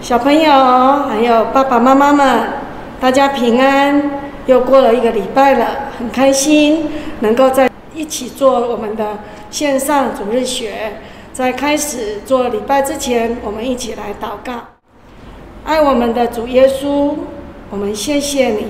小朋友还有爸爸妈妈们，大家平安！又过了一个礼拜了，很开心能够在一起做我们的线上主日学。在开始做礼拜之前，我们一起来祷告。爱我们的主耶稣，我们谢谢你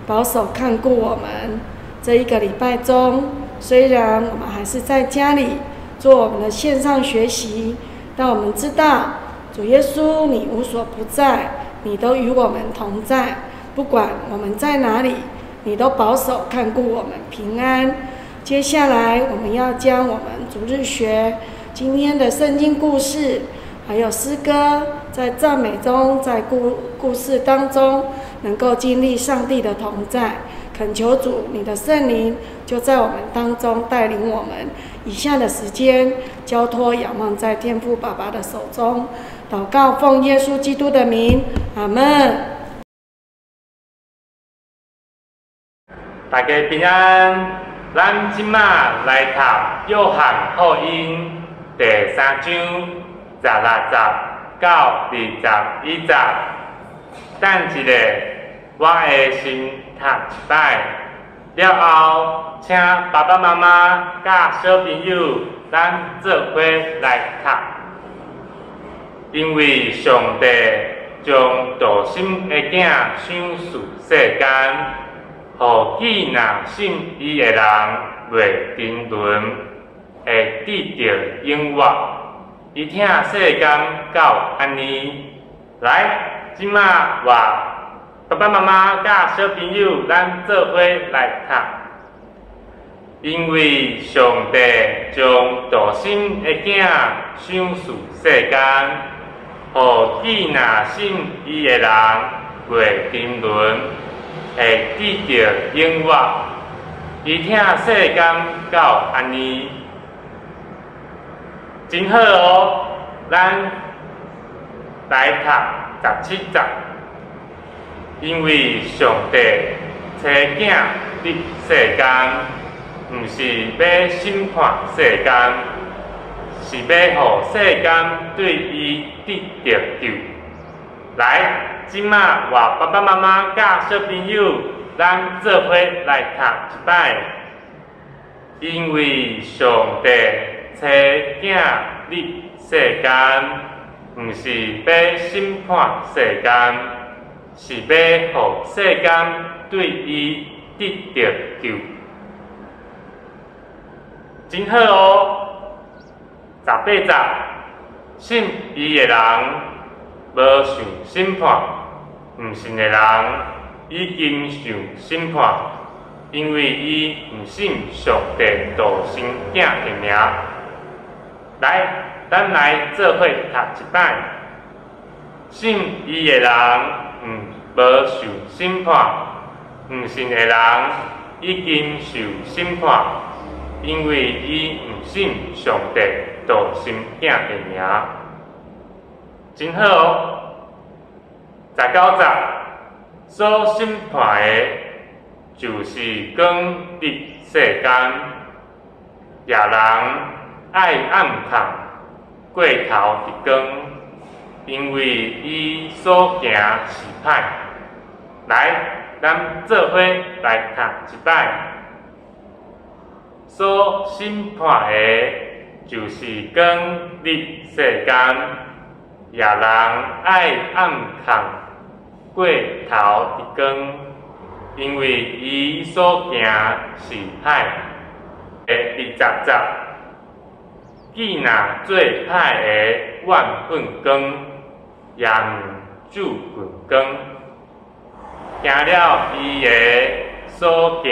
保守看顾我们这一个礼拜中。虽然我们还是在家里做我们的线上学习，但我们知道主耶稣你无所不在，你都与我们同在。不管我们在哪里，你都保守看顾我们平安。接下来我们要将我们主日学今天的圣经故事还有诗歌，在赞美中，在故事当中能够经历上帝的同在。恳求主你的圣灵就在我们当中带领我们。以下的时间交托仰望在天父爸爸的手中，祷告奉耶稣基督的名，阿们。大家平安，咱即马来读约翰福音第3章16节到21节。等一下，我会先读一摆，了后请爸爸妈妈甲小朋友咱做伙来读。因为上帝将道心的囝赏赐世间。互既然信伊的人袂沉沦，会得到永活。伊听世间到安尼，来，即马我爸爸妈妈甲小朋友咱做伙来读。因为上帝将道心的囝赏赐世间，互既然信伊的人袂沉沦。会得到永活，伊听世间到安尼，真好哦！咱来读17节，因为上帝差囝入世间，毋是要审判世间，是要互世间对伊得到救。来。即马，我爸爸妈妈甲小朋友，咱做伙来读一摆。因为上帝差囝入世间，毋是要审判世间，是要互世间对伊得到救。真好哦！18节，信伊的人无受审判。毋信的人已经受审判，因为伊毋信上帝道生囝的名。来，咱来做伙读一摆。信伊的人无受审判，毋信的人已经受审判，因为伊毋信上帝道生囝的名。真好哦！19节，所审判的，就是光入世间，也人爱暗藏，过头伫光，因为伊所行是歹。来，咱做伙来读一摆。所审判的，就是光入世间，也人爱暗藏。过头伫光，因为伊所行是歹。20节，既若做歹的万份光，也毋注份光，行了伊的所行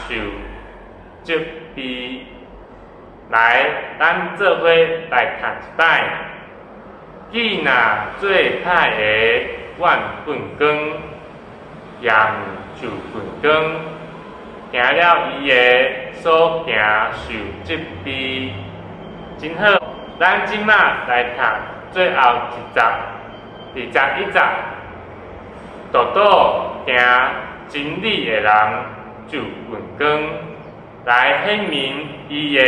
受责备。来，咱做伙来读一摆。既若做歹的万份光，也毋就份光，行了伊的所行受责备。真好，咱即马来读最后一节，21节。道道行真理的人就份光，来显明伊的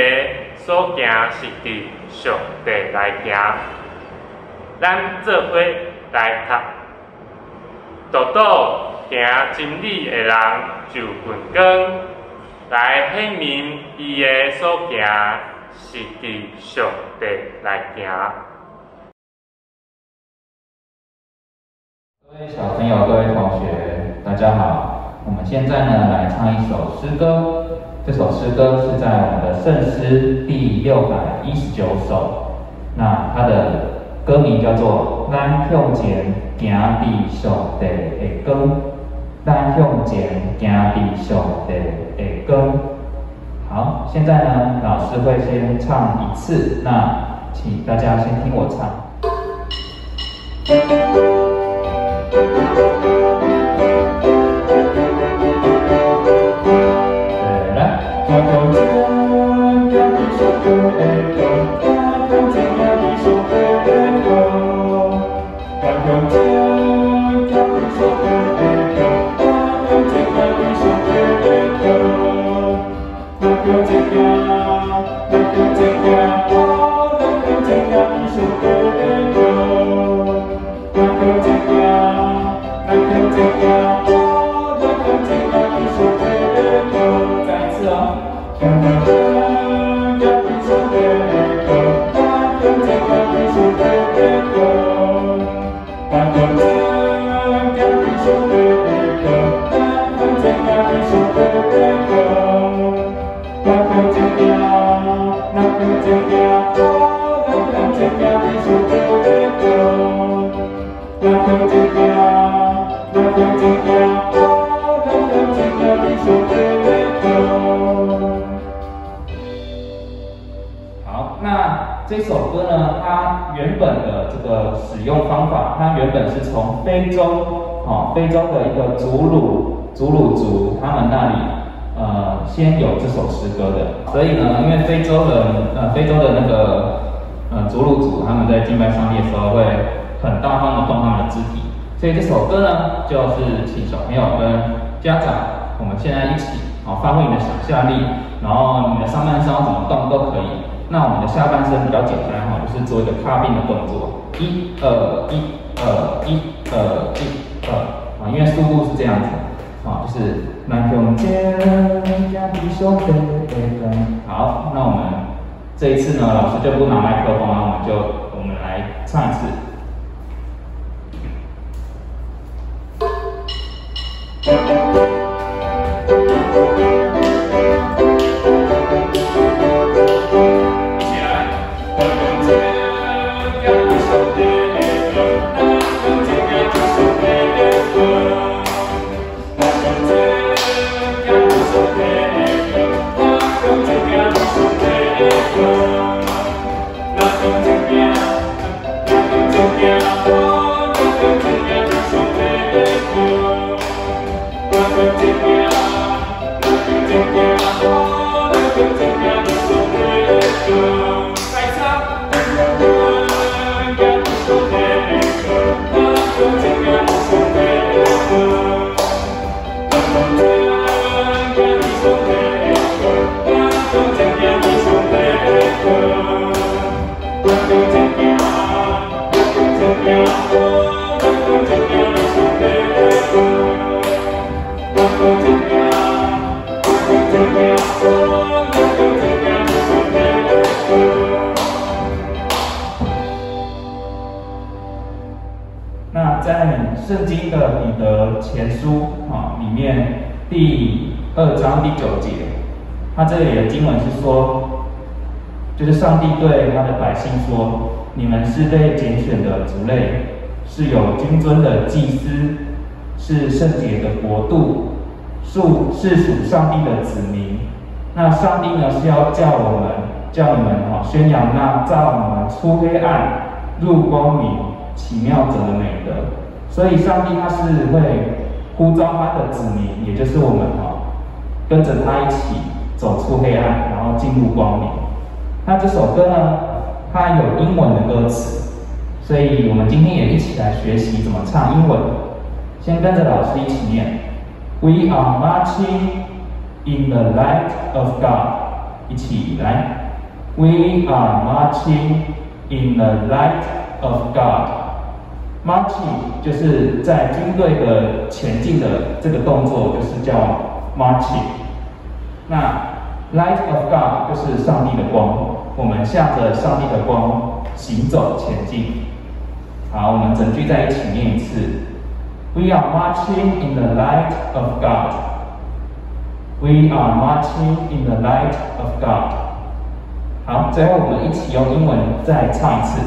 所行是伫上帝来行。咱做伙来读。道道行真理的人就滚光，来显明伊的所行是伫上帝来行。各位小朋友、各位同学，大家好。我们现在呢来唱一首诗歌。这首诗歌是在我们的圣诗第619首。那它的歌名叫做《咱向前行伫上帝的光》。咱向前行伫上帝的光。好，现在呢，老师会先唱一次，那请大家先听我唱。好，那这首歌呢，它原本的这个使用方法，它原本是从非洲的一个祖鲁族他们那里先有这首诗歌的。所以呢，因为非洲的那个祖鲁族他们在敬拜上帝的时候会很大方的动他们的肢体，所以这首歌呢，就是请小朋友跟家长，我们现在一起发挥你的想象力，然后你的上半身要怎么动都可以。那我们的下半身比较简单就是做一个踏并的动作，1、2、1、2、1、2、1、2因为速度是这样子就是咱向前行伫上帝的光。好，那我们这一次呢，老师就不拿麦克风了，我们来唱一次。那在圣经的彼得前书里面第2章第9节，他这里的经文是说，就是上帝对他的百姓说：“你们是被拣选的族类，是有君尊的祭司，是圣洁的国度，是属上帝的子民。那上帝呢，是要叫你们宣扬那造你们出黑暗入光明奇妙者的美德。所以上帝他是会呼召他的子民，也就是我们跟着他一起走出黑暗，然后进入光明。那这首歌呢，它有英文的歌词，所以我们今天也一起来学习怎么唱英文。先跟着老师一起念 ：We are marching in the light of God。一起来 ：We are marching in the light of God。marching 就是在军队的前进的这个动作，就是叫 marching。那 Light of God 就是上帝的光，我们向着上帝的光行走前进。好，我们整句在一起念一次。We are marching in the light of God. We are marching in the light of God. 好，最后我们一起用英文再唱一次。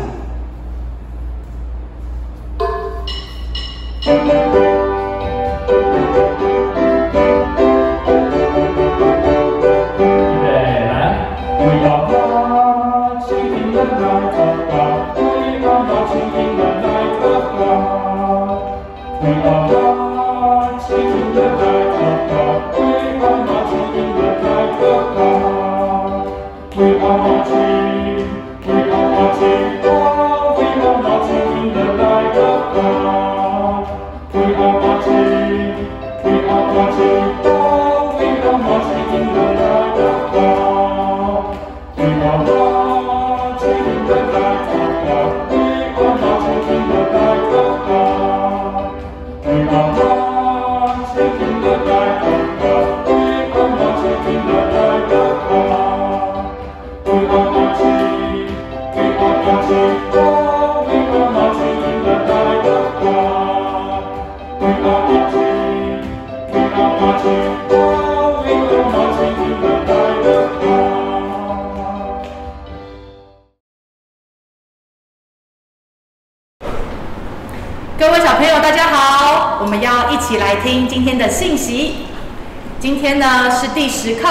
各位小朋友，大家好！我们要一起来听今天的信息。今天呢是第10课，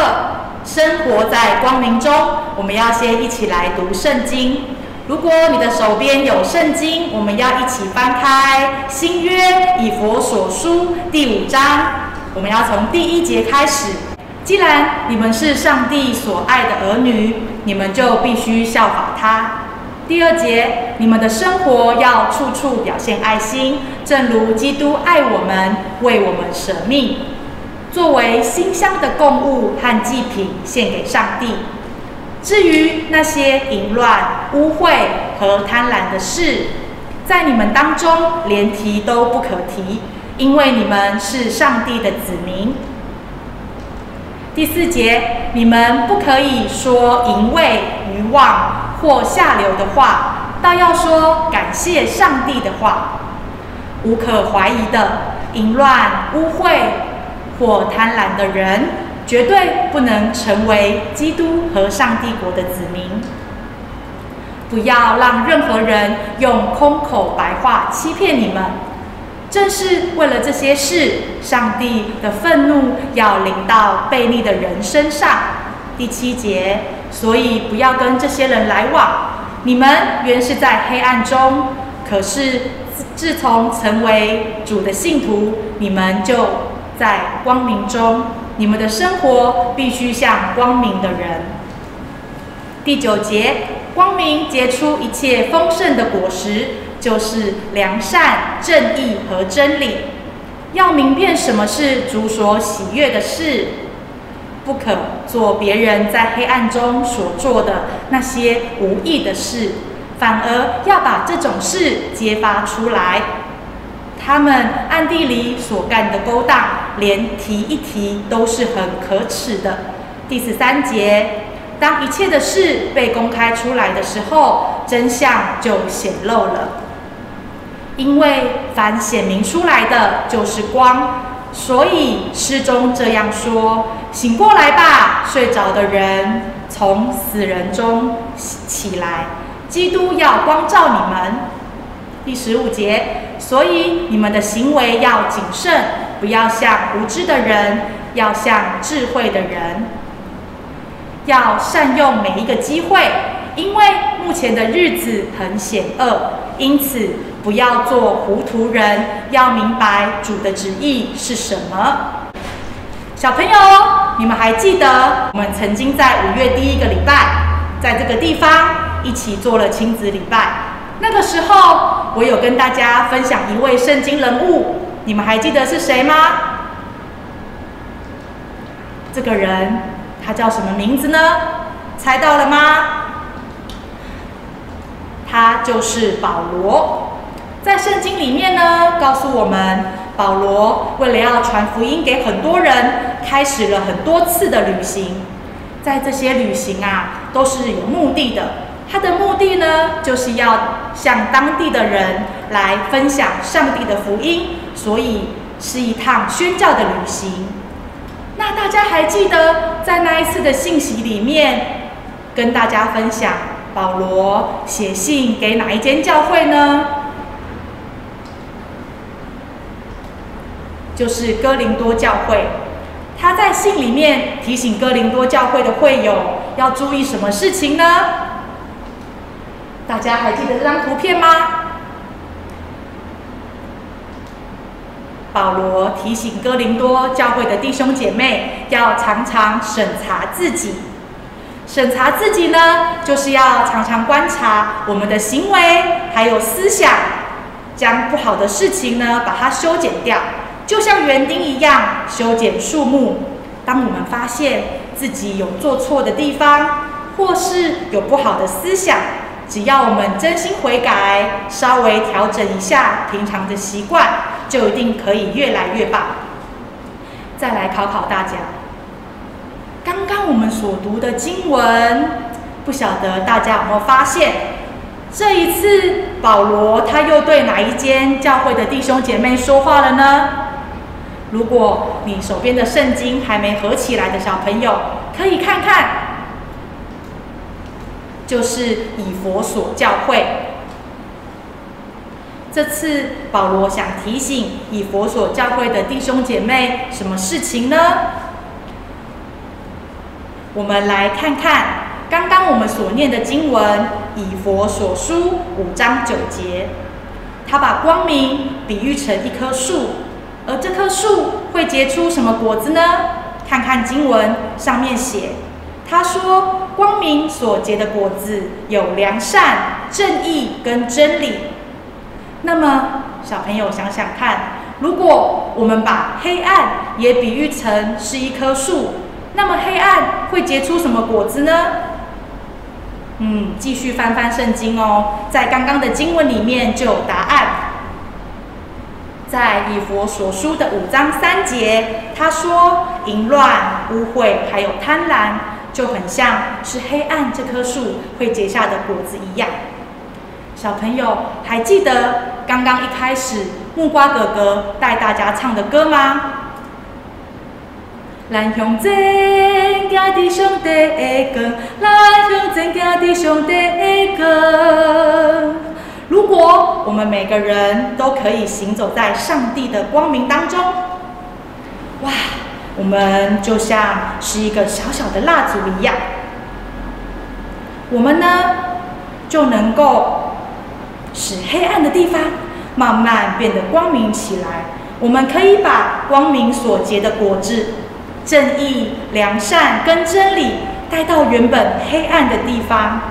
生活在光明中。我们要先一起来读圣经。如果你的手边有圣经，我们要一起翻开新约以弗所书第5章。我们要从第1节开始。既然你们是上帝所爱的儿女，你们就必须效法他。第2节，你们的生活要处处表现爱心，正如基督爱我们，为我们舍命，作为馨香的供物和祭品献给上帝。至于那些淫乱、污秽和贪婪的事，在你们当中连提都不可提，因为你们是上帝的子民。第4节，你们不可以说淫秽、愚妄或下流的话，倒要说感谢上帝的话。无可怀疑的，淫乱、污秽或贪婪的人，绝对不能成为基督和上帝国的子民。不要让任何人用空口白话欺骗你们。正是为了这些事，上帝的愤怒要临到悖逆的人身上。第7节，所以不要跟这些人来往。你们原是在黑暗中，可是自从成为主的信徒，你们就在光明中。你们的生活必须像光明的人。第9节，光明结出一切丰盛的果实，就是良善、正义和真理。要明辨什么是主所喜悦的事，不可做别人在黑暗中所做的那些无益的事，反而要把这种事揭发出来。他们暗地里所干的勾当，连提一提都是很可耻的。第13节，当一切的事被公开出来的时候，真相就显露了。因为凡显明出来的就是光，所以诗中这样说：醒过来吧，睡着的人，从死人中起来，基督要光照你们。第15节，所以你们的行为要谨慎，不要像无知的人，要像智慧的人。要善用每一个机会，因为目前的日子很险恶，因此不要做糊涂人，要明白主的旨意是什么。小朋友，你们还记得我们曾经在5月第1个礼拜，在这个地方一起做了亲子礼拜。那个时候，我有跟大家分享一位圣经人物，你们还记得是谁吗？这个人他叫什么名字呢？猜到了吗？他就是保罗。在圣经里面呢，告诉我们，保罗为了要传福音给很多人，开始了很多次的旅行。在这些旅行啊，都是有目的的。他的目的呢，就是要向当地的人来分享上帝的福音，所以是一趟宣教的旅行。那大家还记得在那一次的信息里面，跟大家分享保罗写信给哪一间教会呢？就是哥林多教会。他在信里面提醒哥林多教会的会友要注意什么事情呢？大家还记得这张图片吗？保罗提醒哥林多教会的弟兄姐妹要常常审查自己。审查自己呢，就是要常常观察我们的行为还有思想，将不好的事情呢把它修剪掉，就像园丁一样修剪树木。当我们发现自己有做错的地方，或是有不好的思想，只要我们真心悔改，稍微调整一下平常的习惯，就一定可以越来越棒。再来考考大家，刚刚我们所读的经文，不晓得大家有没有发现，这一次保罗他又对哪一间教会的弟兄姐妹说话了呢？如果你手边的圣经还没合起来的小朋友，可以看看，就是以弗所教会。这次保罗想提醒以弗所教会的弟兄姐妹什么事情呢？我们来看看刚刚我们所念的经文，以弗所书5章9节，他把光明比喻成一棵树，而这棵树会结出什么果子呢？看看经文上面写，他说光明所结的果子有良善、正义跟真理。那么小朋友想想看，如果我们把黑暗也比喻成是一棵树，那么黑暗会结出什么果子呢？继续翻翻圣经哦，在刚刚的经文里面就有答案。在以弗所书的5章3节，他说淫乱、污秽还有贪婪，就很像是黑暗这棵树会结下的果子一样。小朋友还记得刚刚一开始木瓜哥哥带大家唱的歌吗？咱向前行伫上帝的光，咱向前行伫上帝的光。如果我们每个人都可以行走在上帝的光明当中，哇，我们就像是一个小小的蜡烛一样，我们呢就能够使黑暗的地方慢慢变得光明起来。我们可以把光明所结的果子，正义、良善跟真理带到原本黑暗的地方，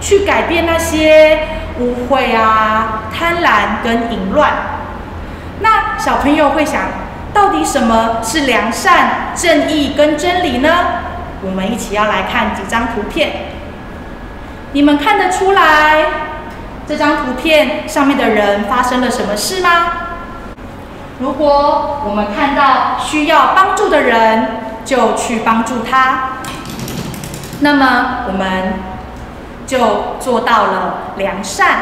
去改变那些污秽啊、贪婪跟淫乱。那小朋友会想，到底什么是良善、正义跟真理呢？我们一起要来看几张图片。你们看得出来这张图片上面的人发生了什么事吗？如果我们看到需要帮助的人，就去帮助他，那么我们就做到了良善。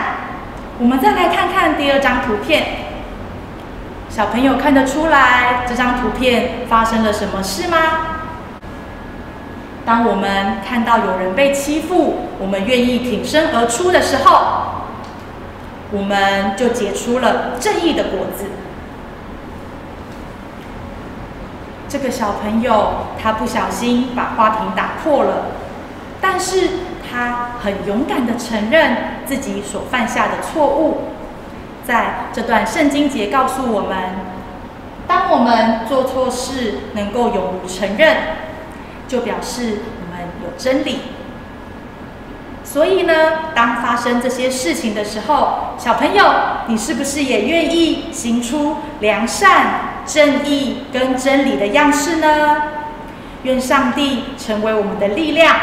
我们再来看看第2张图片，小朋友看得出来这张图片发生了什么事吗？当我们看到有人被欺负，我们愿意挺身而出的时候，我们就结出了正义的果子。这个小朋友他不小心把花瓶打破了，但是他很勇敢地承认自己所犯下的错误。在这段圣经节告诉我们，当我们做错事能够勇于承认，就表示我们有真理。所以呢，当发生这些事情的时候，小朋友，你是不是也愿意行出良善、正义跟真理的样式呢？愿上帝成为我们的力量，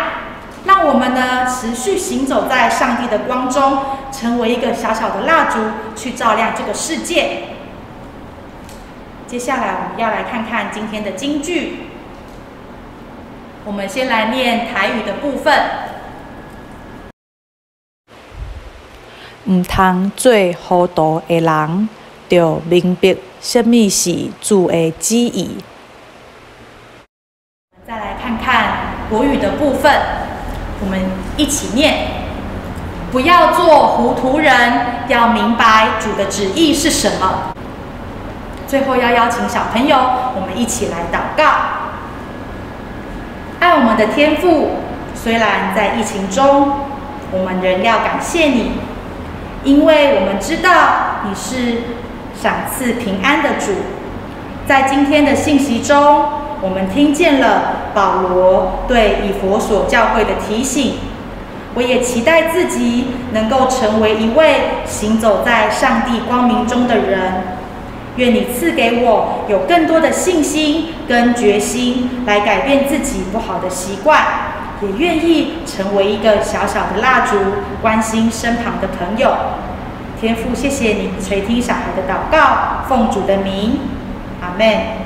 让我们呢持续行走在上帝的光中，成为一个小小的蜡烛，去照亮这个世界。接下来我们要来看看今天的金句。我们先来念台语的部分。唔通做糊涂的人，要明白什么是主的旨意。再来看看国语的部分，我们一起念：不要做糊涂人，要明白主的旨意是什么。最后要邀请小朋友，我们一起来祷告。爱我们的天父，虽然在疫情中，我们仍要感谢你，因为我们知道你是赏赐平安的主。在今天的信息中，我们听见了保罗对以弗所教会的提醒，我也期待自己能够成为一位行走在上帝光明中的人。愿你赐给我有更多的信心跟决心，来改变自己不好的习惯，也愿意成为一个小小的蜡烛，关心身旁的朋友。天父，谢谢你垂听小孩的祷告，奉主的名，阿们。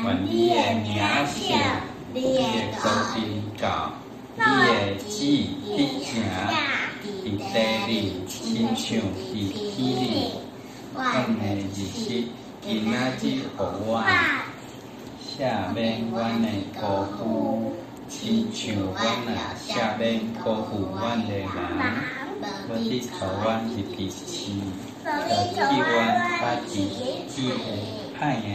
愿你的名声，你的公义教，你的旨意必成，伫地里亲像伫天里。阮的日子，今仔日予我，赦免阮的辜负，亲像阮也赦免辜负阮的人。我你求阮一直吃，要记阮把自己的歹的。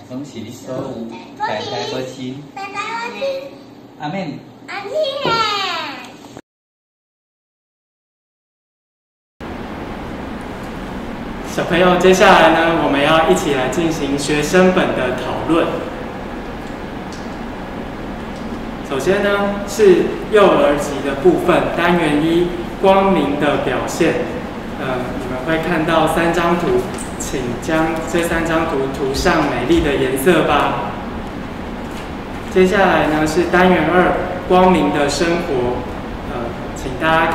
拢是你所有，代代我心，阿们。阿们。小朋友，接下来呢，我们要一起来进行学生本的讨论。首先呢，是幼儿级的部分，单元1，光明的表现。你们会看到3张图。请将这3张图涂上美丽的颜色吧。接下来呢是单元2，光明的生活。请大家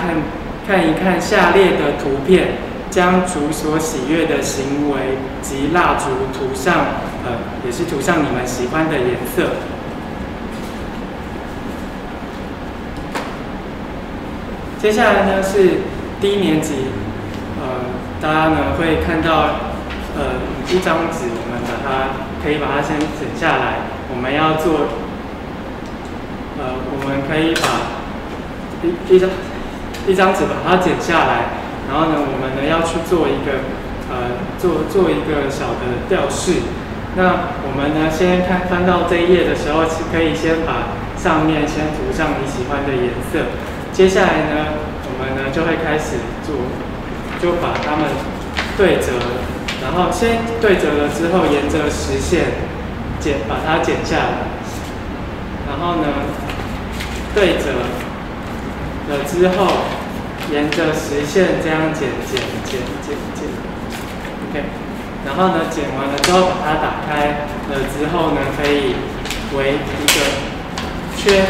看一看下列的图片，将主所喜悦的行为及蜡烛涂上，也是涂上你们喜欢的颜色。接下来呢是低年级，大家呢会看到。一张纸，我们可以把它先剪下来。我们要做，我们可以把一张纸把它剪下来，然后呢，我们呢要去做一个做一个小的吊饰。那我们呢先翻到这一页的时候，可以先把上面先涂上你喜欢的颜色。接下来呢，我们呢就会开始做，就把它们对折。然后先对折了之后，沿着实线把它剪下来，然后呢对折了之后，沿着实线这样剪 ，OK， 然后呢剪完了之后把它打开了之后呢，可以围一个圈，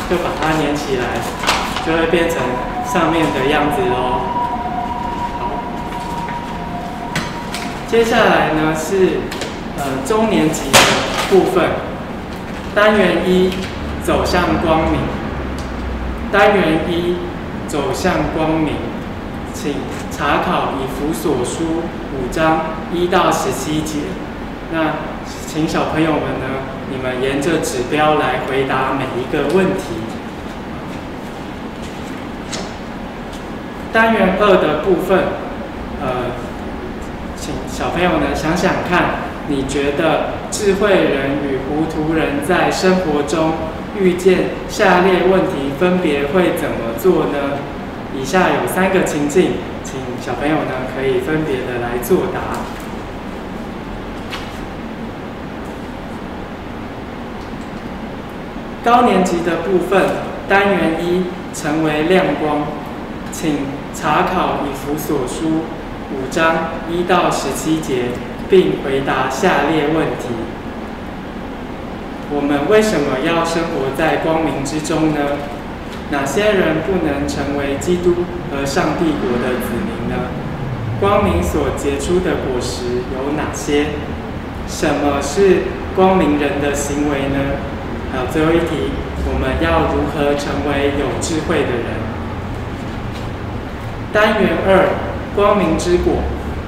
就把它粘起来，就会变成上面的样子咯。好，接下来呢是中年级的部分，单元1走向光明。单元1走向光明，请查考以弗所书5章1到17节。那请小朋友们呢，你们沿着指标来回答每一个问题。单元2的部分，请小朋友呢想想看，你觉得智慧人与糊涂人在生活中遇见下列问题，分别会怎么做呢？以下有3个情境，请小朋友呢可以分别的来作答。高年级的部分，单元1成为亮光，请查考以弗所书5章1到17节，并回答下列问题。我们为什么要生活在光明之中呢？哪些人不能成为基督和上帝国的子民呢？光明所结出的果实有哪些？什么是光明人的行为呢？还有最后一题，我们要如何成为有智慧的人？单元2，光明之果，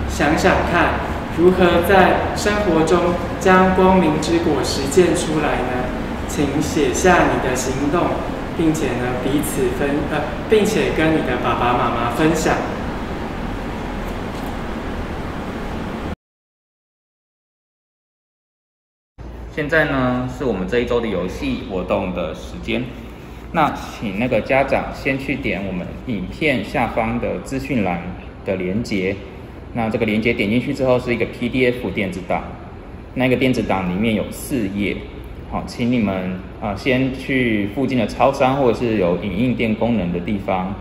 想想看，如何在生活中将光明之果实践出来呢？请写下你的行动，并且呢并且跟你的爸爸妈妈分享。现在呢是我们这一周的游戏活动的时间。那请那个家长先去点我们影片下方的资讯栏的连结。那这个连结点进去之后是一个 PDF 电子档，那个电子档里面有4页。好，请你们先去附近的超商或者是有影印店功能的地方，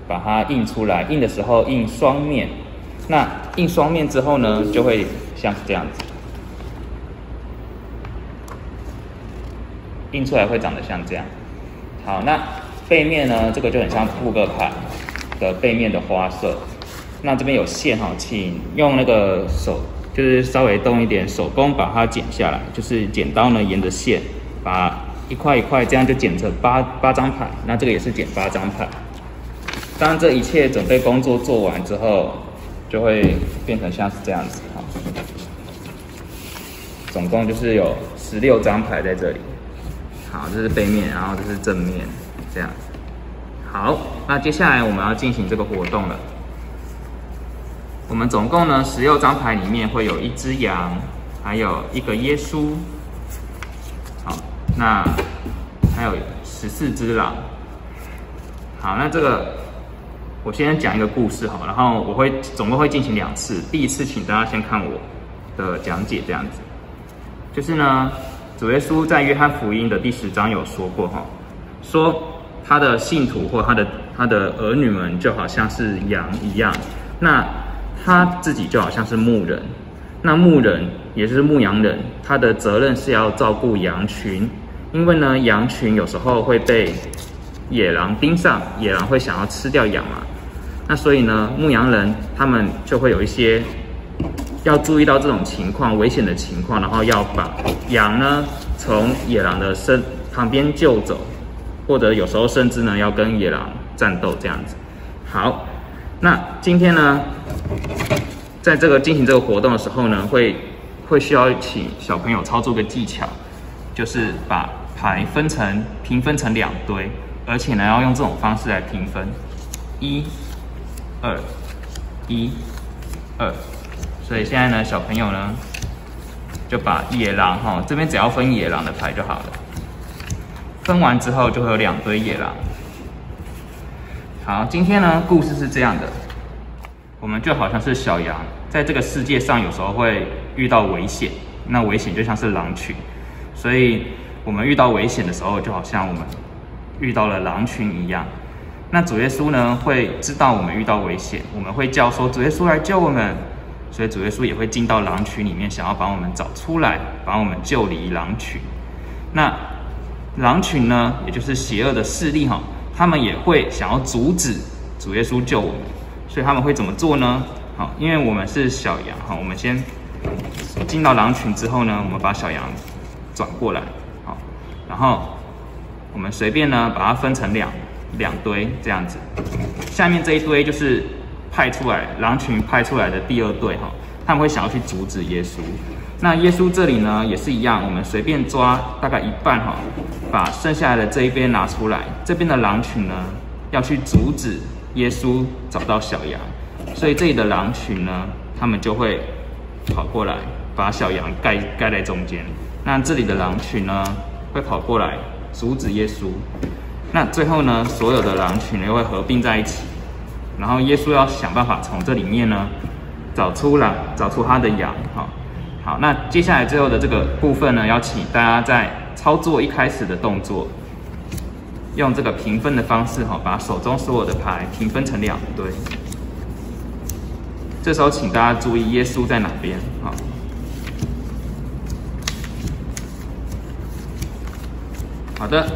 把它印出来。印的时候印双面。那印双面之后呢，就会像是这样子。印出来会长得像这样。好，那背面呢，这个就很像扑克牌的背面的花色。那这边有线哈，请用那个手，就是稍微动一点手工把它剪下来，就是剪刀呢沿着线把一块一块这样就剪成八张牌。那这个也是剪8张牌。当这一切准备工作做完之后，就会变成像是这样子。好，总共就是有16张牌在这里。好，这是背面，然后这是正面，这样。好，那接下来我们要进行这个活动了。我们总共呢16张牌里面会有1只羊，还有1个耶稣。好，那还有14只狼。好，那这个我先讲一个故事好，然后我总共会进行2次。第一次，请大家先看我的讲解，这样子，就是呢。主耶稣在约翰福音的第10章有说过说他的信徒或他的儿女们就好像是羊一样，那他自己就好像是牧人，那牧人也就是牧羊人，他的责任是要照顾羊群，因为呢羊群有时候会被野狼盯上，野狼会想要吃掉羊嘛，那所以呢牧羊人他们就会有一些要注意到这种情况，危险的情况，然后要把羊呢从野狼的旁边救走，或者有时候甚至呢要跟野狼战斗这样子。好，那今天呢，在进行这个活动的时候呢，会需要请小朋友操作个技巧，就是把牌平分成2堆，而且呢要用这种方式来平分，1、2、1、2。所以现在呢，小朋友呢就把野狼这边只要分野狼的牌就好了。分完之后就会有2堆野狼。好，今天呢故事是这样的，我们就好像是小羊，在这个世界上有时候会遇到危险，那危险就像是狼群，所以我们遇到危险的时候，就好像我们遇到了狼群一样。那主耶稣呢，会知道我们遇到危险，我们会叫说主耶稣来救我们，所以主耶稣也会进到狼群里面，想要把我们找出来，把我们救离狼群。那狼群呢，也就是邪恶的势力他们也会想要阻止主耶稣救我们，所以他们会怎么做呢？好，因为我们是小羊我们先进到狼群之后呢，我们把小羊转过来，好，然后我们随便呢把它分成两堆这样子，下面这一堆就是派出来狼群派出来的第二队他们会想要去阻止耶稣。那耶稣这里呢也是一样，我们随便抓大概一半把剩下来的这一边拿出来，这边的狼群呢要去阻止耶稣找到小羊，所以这里的狼群呢，他们就会跑过来把小羊盖在中间。那这里的狼群呢会跑过来阻止耶稣。那最后呢，所有的狼群又会合并在一起，然后耶稣要想办法从这里面呢找出他的羊。好，那接下来最后的这个部分呢，要请大家在操作一开始的动作，用这个平分的方式把手中所有的牌平分成2堆。这时候请大家注意耶稣在哪边好的，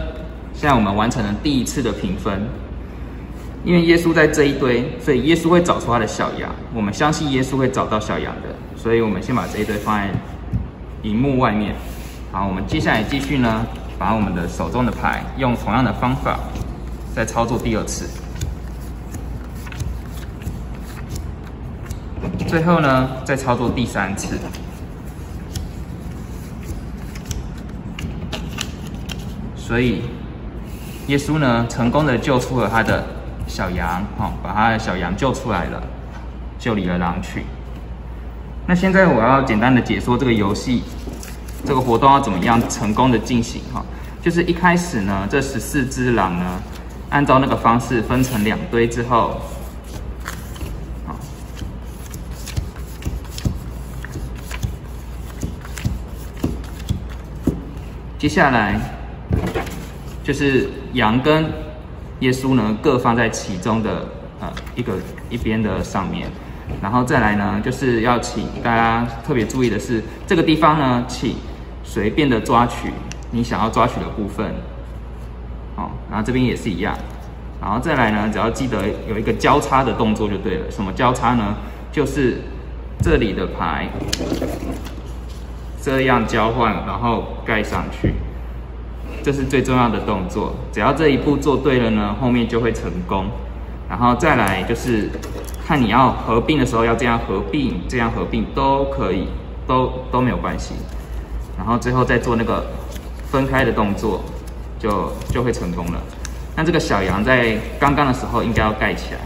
现在我们完成了第一次的评分。因为耶稣在这一堆，所以耶稣会找出他的小羊。我们相信耶稣会找到小羊的，所以我们先把这一堆放在荧幕外面。好，我们接下来继续呢，把我们的手中的牌用同样的方法再操作第2次。最后呢，再操作第3次。所以耶稣呢，成功的救出了他的小羊，把他的小羊救出来了，救离了狼群。那现在我要简单的解说这个游戏，这个活动要怎么样成功的进行就是一开始呢，这14只狼呢，按照那个方式分成2堆之后，接下来就是羊跟耶稣呢各放在其中的一边的上面，然后再来呢，就是要请大家特别注意的是，这个地方呢，请随便的抓取你想要抓取的部分，然后这边也是一样，然后再来呢，只要记得有一个交叉的动作就对了。什么交叉呢？就是这里的牌这样交换，然后盖上去。这是最重要的动作，只要这一步做对了呢，后面就会成功。然后再来就是看你要合并的时候，要这样合并，这样合并都可以，都没有关系。然后最后再做那个分开的动作，就会成功了。那这个小羊在刚刚的时候应该要盖起来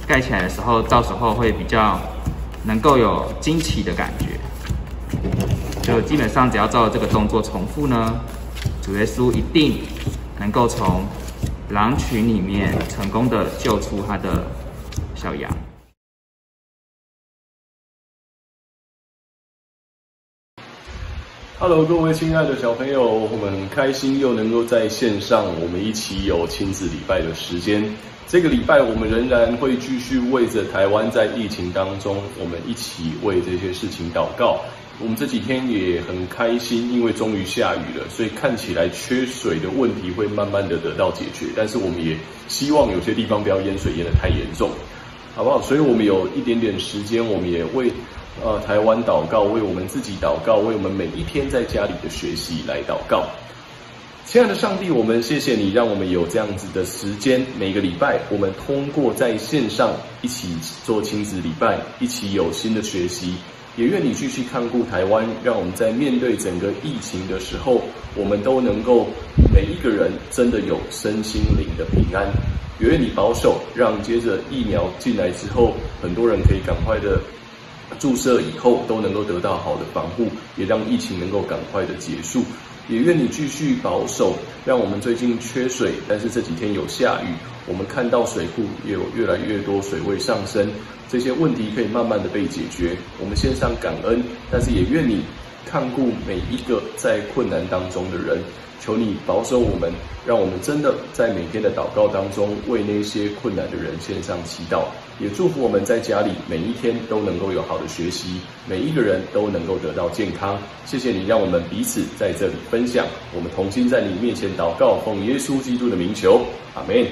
盖起来的时候，到时候会比较能够有惊奇的感觉。就基本上只要照这个动作重复呢，主耶稣一定能够从狼群里面成功的救出他的小羊。Hello， 各位亲爱的小朋友，我们很开心又能够在线上，我们一起有亲子礼拜的时间。这个礼拜我们仍然会继续为着台湾在疫情当中，我们一起为这些事情祷告。我们这几天也很开心，因为终于下雨了，所以看起来缺水的问题会慢慢的得到解决。但是我们也希望有些地方不要淹水淹得太严重，好不好？所以我们有一点点时间，我们也为台湾祷告，为我们自己祷告，为我们每一天在家里的学习来祷告。亲爱的上帝，我们谢谢你，让我们有这样子的时间，每个礼拜我们通过在线上一起做亲子礼拜，一起有新的学习。也愿你继续看顾台湾，让我们在面对整个疫情的时候，我们都能够每一个人真的有身心灵的平安。也愿你保守，让接着疫苗进来之后，很多人可以赶快的注射以后都能够得到好的防护，也让疫情能够赶快的结束。也愿你继续保守，让我们最近缺水，但是这几天有下雨，我们看到水库也有越来越多水位上升，这些问题可以慢慢的被解决。我们献上感恩，但是也愿你看顾每一个在困难当中的人，求你保守我们，让我们真的在每天的祷告当中为那些困难的人献上祈祷，也祝福我们在家里每一天都能够有好的学习，每一个人都能够得到健康。谢谢你让我们彼此在这里分享，我们同心在你面前祷告，奉耶稣基督的名求，阿们。